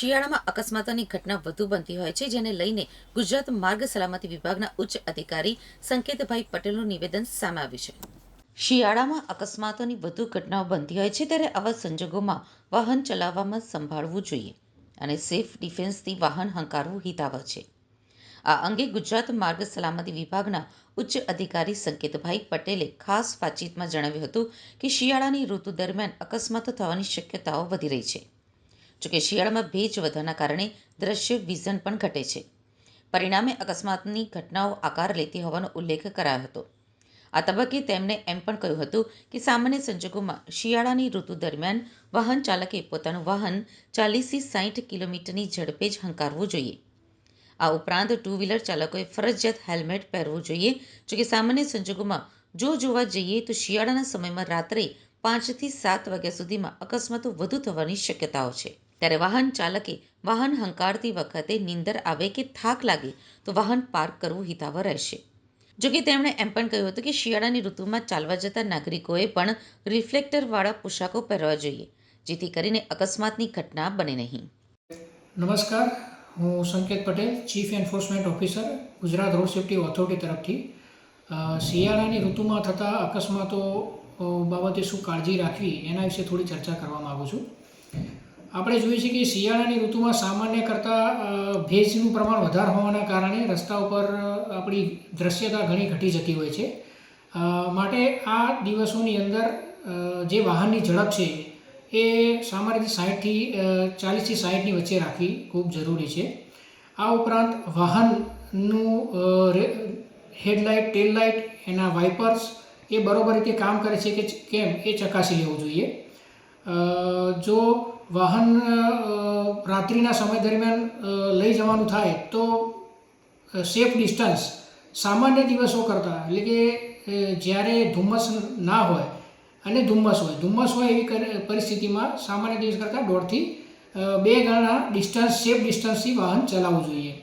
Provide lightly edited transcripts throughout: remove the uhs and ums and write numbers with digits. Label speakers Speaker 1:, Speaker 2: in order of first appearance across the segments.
Speaker 1: શિયાળામાં અકસ્માતોની ઘટના વધુ બનતી હોય છે, જેને લઈને ગુજરાત માર્ગ સલામતી વિભાગના ઉચ્ચ અધિકારી સંકેતભાઈ પટેલનું નિવેદન સામે આવ્યું છે. શિયાળામાં અકસ્માતોની વધુ ઘટનાઓ બનતી હોય છે, ત્યારે આવા સંજોગોમાં વાહન ચલાવવામાં સંભાળવું જોઈએ અને સેફ ડિફેન્સથી વાહન હંકારવું હિતાવહ છે. આ અંગે ગુજરાત માર્ગ સલામતી વિભાગના ઉચ્ચ અધિકારી સંકેતભાઈ પટેલે ખાસ વાતચીતમાં જણાવ્યું હતું કે શિયાળાની ઋતુ દરમિયાન અકસ્માતો થવાની શક્યતાઓ વધી રહી છે. જોકે શિયાળામાં ભેજ વધવાના કારણે દ્રશ્ય વિઝન પણ ઘટે છે. પરિણામે અકસ્માતની ઘટનાઓ આકાર લેતી હોવાનો ઉલ્લેખ કરાયો હતો. આ તબક્કે તેમણે એમ પણ કહ્યું હતું કે સામાન્ય સંજોગોમાં શિયાળાની ઋતુ દરમિયાન વાહન ચાલકે પોતાનું વાહન 40થી 60 કિલોમીટરની ઝડપે જ હંકારવું જોઈએ. આ ઉપરાંત ટુ વ્હીલર ચાલકોએ ફરજિયાત હેલ્મેટ પહેરવું જોઈએ. જોકે સામાન્ય સંજોગોમાં જોવા જઈએ તો શિયાળાના સમયમાં રાત્રે 5થી 7 વાગ્યા સુધીમાં અકસ્માતો વધુ થવાની શક્યતાઓ છે. ત્યારે વાહન ચાલકે વાહન હંકારતી વખતે નીંદર આવે કે થાક લાગે તો વાહન પાર્ક કરવું હિતાવહ રહેશે. જોકે તેમણે એમ પણ કહ્યું હતું કે શિયાળાની ઋતુમાં ચાલવા જતા નાગરિકોએ પણ રિફ્લેક્ટરવાળા પોશાકો પહેરવા જોઈએ, જેથી કરીને અકસ્માતની ઘટના બને નહીં.
Speaker 2: નમસ્કાર, હું સંકેત Patel, chief enforcement officer, Gujarat road safety authority તરફથી શિયાળાની ઋતુમાં થતા અકસ્માતો બાબતે શું કાળજી રાખવી એના વિશે થોડી ચર્ચા કરવા માગું છું. આપણે જોઈએ છીએ કે શિયાળાની ઋતુમાં સામાન્ય કરતાં ભેજનું પ્રમાણ વધારે હોવાના કારણે રસ્તા ઉપર આપણી દૃશ્યતા ઘણી ઘટી જતી હોય છે. માટે આ દિવસોની અંદર જે વાહનની ઝડપ છે એ સામાન્ય રીતે 40થી 60ની વચ્ચે રાખવી ખૂબ જરૂરી છે. આ ઉપરાંત વાહનનું હેડલાઇટ, ટેલ લાઇટ, એના વાઇપર્સ એ બરાબર રીતે કામ કરે છે કે કેમ એ ચકાસી લેવું જોઈએ. જો વાહન રાત્રિના સમય દરમિયાન લઈ જવાનું થાય તો સેફ ડિસ્ટન્સ સામાન્ય દિવસો કરતાં, એટલે કે જ્યારે ધુમ્મસ ના હોય અને ધુમ્મસ હોય એવી પરિસ્થિતિમાં સામાન્ય દિવસ કરતાં 1.5થી 2 ગણા સેફ ડિસ્ટન્સથી વાહન ચલાવવું જોઈએ.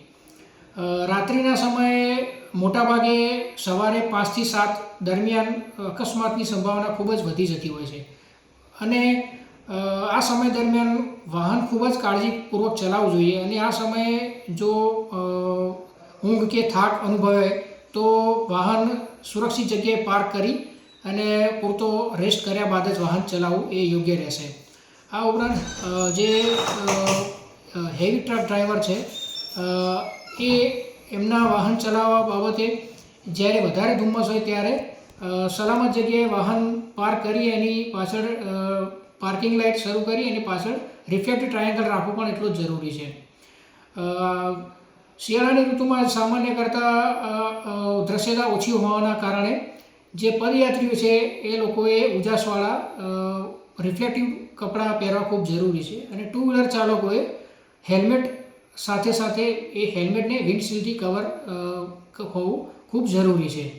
Speaker 2: રાત્રિના સમયે મોટાભાગે સવારે 5થી 7 દરમિયાન અકસ્માતની સંભાવના ખૂબ જ વધી જતી હોય છે અને આ સમય દરમિયાન વાહન ખૂબ જ કાળજીપૂર્વક ચલાવવું જોઈએ અને આ સમયે જો ઊંઘ કે થાક અનુભવે તો વાહન સુરક્ષિત જગ્યાએ પાર્ક કરી અને પૂરતો રેસ્ટ કર્યા બાદ જ વાહન ચલાવવું એ યોગ્ય રહેશે. આ ઉપરાંત જે હેવી ટ્રક ડ્રાઈવર છે એ એમના વાહન ચલાવવા બાબતે જ્યારે વધારે ધુમ્મસ હોય ત્યારે સલામત જગ્યાએ વાહન પાર્ક કરી એની પાછળ પાર્કિંગ લાઇટ શરૂ કરી અને પાછળ રિફ્લેક્ટિવ ટ્રાયેંગલ રાખવું પણ એટલું જ જરૂરી છે. શિયાળાની ઋતુમાં સામાન્ય કરતાં દૃશ્યતા ઓછી હોવાના કારણે જે પદયાત્રીઓ છે એ લોકોએ ઉજાસવાળા રિફ્લેક્ટિવ કપડાં પહેરવા ખૂબ જરૂરી છે અને ટુ વ્હીલર ચાલકોએ હેલ્મેટ સાથે એ હેલ્મેટને વિન્ડશીલ્ડથી કવર હોવું ખૂબ જરૂરી છે.